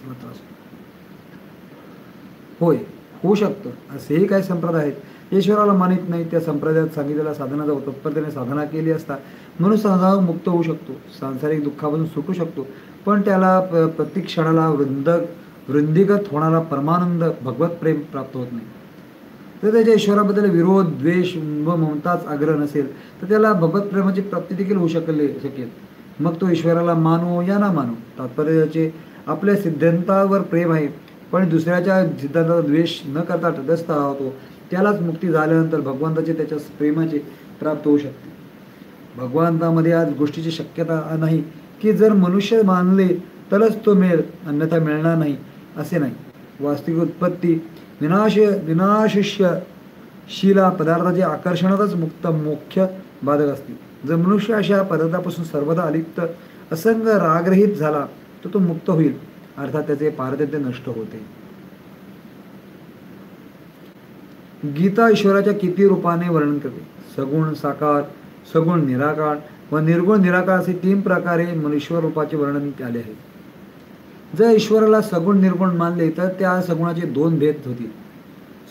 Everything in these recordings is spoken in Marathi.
त्रास होय, होऊ शकतं. असेही काही संप्रदाय आहेत जे ईश्वराला मानित नाही. त्या संप्रदायात सांगितलेल्या साधनाचा तत्परतेने साधना केली असता मनुष्य सहजासहजी मुक्त होऊ शकतो, सांसारिक दुःखापासून सुटू शकतो. पण त्याला प्रत्येक क्षणाला वृंदीगत होणारा परमानंद भगवत प्रेम प्राप्त होत नाही. जर त्याच्या ईश्वराबद्दल विरोध, द्वेष व ममताच आग्रह नसेल तर त्याला भगवत प्रेमाची प्राप्ती देखील होऊ शकेल. मग तो ईश्वराला मानो या ना मानो, तात्पर्य त्याचे आपल्या सिद्धांतावर प्रेम आहे पण दुसऱ्याच्या सिद्धांताचा द्वेष न करता तटस्थ होतो. त्यालाच मुक्ती झाल्यानंतर भगवंताचे त्याच्या प्रेमाचे प्राप्त होऊ शकते. भगवंतामध्ये आज गोष्टीची शक्यता नाही की जर मनुष्य मानले तरच तो मिळेल, अन्यथा मिळणार नाही असे नाही. वास्तविक उत्पत्ती विनाशशीला पदार्थाचे आकर्षणातच मुख्य बाधक असते. जर मनुष्य अशा पदार्थापासून सर्वदा अलिप्त असंग रागरहित झाला तर तो मुक्त होईल, अर्थात त्याचे पारतंत्र्य नष्ट होते. गीता ईश्वराच्या किती रूपाने वर्णन करते. सगुण साकार, सगुण निराकार व निर्गुण निराकार असे 3 प्रकारे ईश्वर रूपाचे वर्णन आले आहे. जर ईश्वराला सगुण निर्गुण मानले तर त्या सगुणाचे 2 भेद होतील,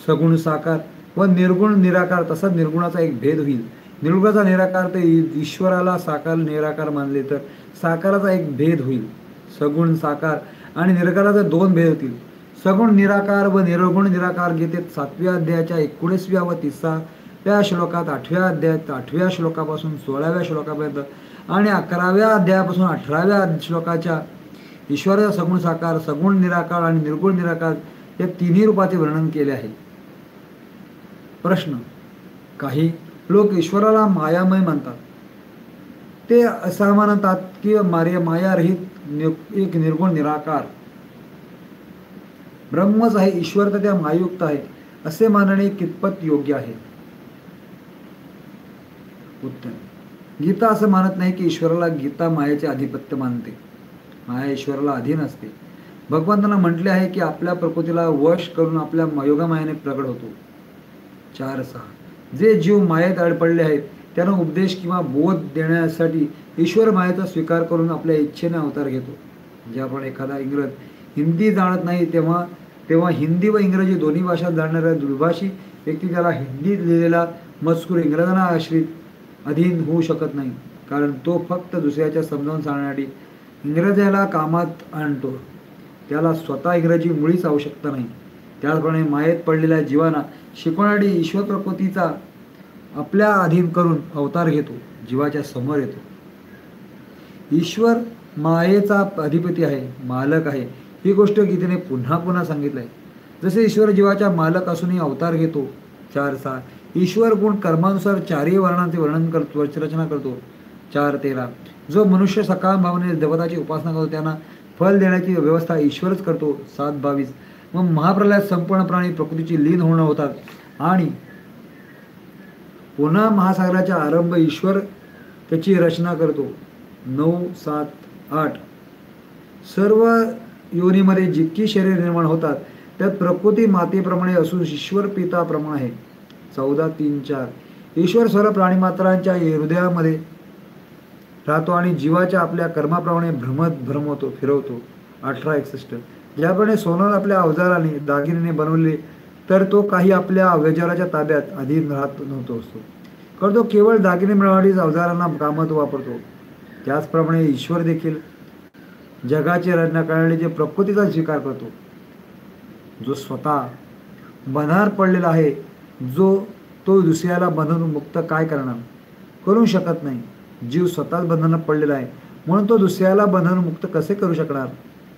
सगुण साकार व निर्गुण निराकार. तसा निर्गुणाचा एक भेद होईल. निर्गुणाचा निराकार ते ईश्वराला साकार निराकार मानले तर साकाराचा एक भेद होईल. सगुण साकार आणि निराकाराचे 2 भेद होतील. सगुण निराकार व निर्गुण निराकार गीतेत 7व्या अध्यायाच्या 19व्या व 30व्या श्लोकात, 8व्या अध्यायात 8व्या श्लोकापासून 16व्या श्लोकापर्यंत आणि 11व्या अध्यायापासून 18व्या श्लोकाच्या ईश्वराचा सगुण साकार, सगुण निराकार आणि निर्गुण निराकार या 3ही रूपाचे वर्णन केले आहे. प्रश्न. काही लोक ईश्वराला मायामय मानतात. ते असा मानतात की मायारहित एक निर्गुण निराकार ब्रह्मच आहे, ईश्वर तर त्या मायुक्त आहे असे मानणे कितपत योग्य आहे. उत्तर. गीता असं मानत नाही की ईश्वराला गीता मायेचे आधिपत्य मानते. माया ईश्वराला अधीन असते. भगवंतांना म्हटले आहे की आपल्या प्रकृतीला वश करून आपल्या योगमायेने प्रगट होतो. 4.6. जे जीव मायेत अडपडले आहेत त्यांना उपदेश किंवा बोध देण्यासाठी ईश्वर मायेचा स्वीकार करून आपल्या इच्छेने अवतार घेतो. ज्याप्रमाणे एखादा इंग्रज हिंदी जाणत नाही तेव्हा हिंदी व इंग्रजी दोन्ही भाषा जाणणाऱ्या दुर्भाषी व्यक्ती त्याला हिंदीत लिहिलेला मजकूर इंग्रजांना अधीन होऊ शकत नाही, कारण तो फक्त दुसऱ्याच्या समजावून सांगण्यासाठी इंग्रजाला कामात आणतो. त्याला स्वतः इंग्रजी मुळीच आवश्यकता नाही. त्याचप्रमाणे मायेत पडलेल्या जीवांना शिकवण्यासाठी ईश्वर प्रकृतीचा आपल्या अधीन करून अवतार घेतो, जीवाच्या समोर येतो. ईश्वर मायेचा अधिपती आहे, मालक आहे, ही गोष्ट गीतेने पुन्हा पुन्हा सांगितलं आहे. जसे ईश्वर जीवाच्या मालक असूनही अवतार घेतो. 4.6. ईश्वर गुण कर्मानुसार 4ही वर्णांचे वर्णन करतो, रचना करतो. 4.13. जो मनुष्य सकाम भावनेने देवताची उपासना करतो त्यांना फल देण्याची व्यवस्था ईश्वरच करतो. 7.22. मग महाप्रलयात संपूर्ण प्राणी प्रकृतीची लीन होणं होतात आणि पुन्हा महासागराचा आरंभ ईश्वर त्याची रचना करतो. 9.7.8. सर्व योनीमध्ये जितकी शरीर निर्माण होतात त्यात प्रकृती मातेप्रमाणे असून ईश्वर पिताप्रमाणे आहे. 14.3.4. ईश्वर सर्व प्राणीमात्रांच्या हृदयामध्ये राहतो आणि जीवाच्या आपल्या कर्माप्रमाणे फिरवतो. 18.61. ज्याप्रमाणे सोनं आपल्या अवजाराने दागिन्याने बनवले तर तो काही आपल्या अवजाराच्या ताब्यात अधीन राहत नव्हतो असतो, कारण तो केवळ दागिने मिळवण्यासाठी अवजारांना कामात वापरतो. त्याचप्रमाणे ईश्वर देखील जगाची रचना करण्याचे प्रकृतीचा स्वीकार करतो. जो स्वतः बंधनात पडलेला आहे, तो दुसऱ्याला बंधन मुक्त काय करणार, करू शकत नाही. जीव स्वतःच बंधनात पडलेला आहे म्हणून तो दुसऱ्याला बंधन मुक्त कसे करू शकणार.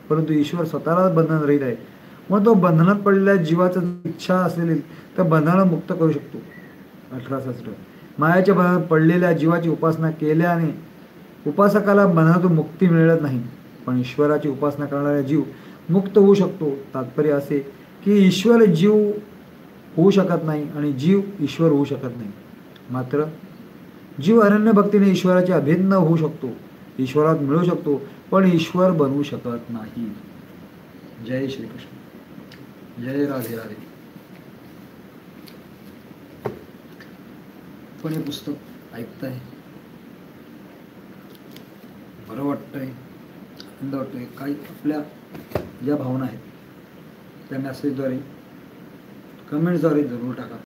परंतु ईश्वर स्वतःलाच बंधन रहित आहे म्हणून तो बंधनात पडलेल्या जीवाची इच्छा असलेली तर बंधनाला मुक्त करू शकतो. 18.66. मायाच्या बंधनात पडलेल्या जीवाची उपासना केल्याने उपासकाला बंधनातून मुक्ती मिळत नाही, पण ईश्वराची उपासना करणारा जीव मुक्त होऊ शकतो. तात्पर्य असे की ईश्वर जीव होऊ शकत नाही आणि जीव ईश्वर होऊ शकत नाही. मात्र जीव अनन्य भक्तीने ईश्वराचे अभिन्न होऊ शकतो, ईश्वरात मिळू शकतो, पण ईश्वर बनवू शकत नाही. जय श्रीकृष्ण. जय राधे राधे. पण हे पुस्तक ऐकताय, बरं वाटतंय, आनंद वाटतोय, काही आपल्या ज्या भावना आहेत त्या मेसेजद्वारे कमेंट्सद्वारे जरूर टाका.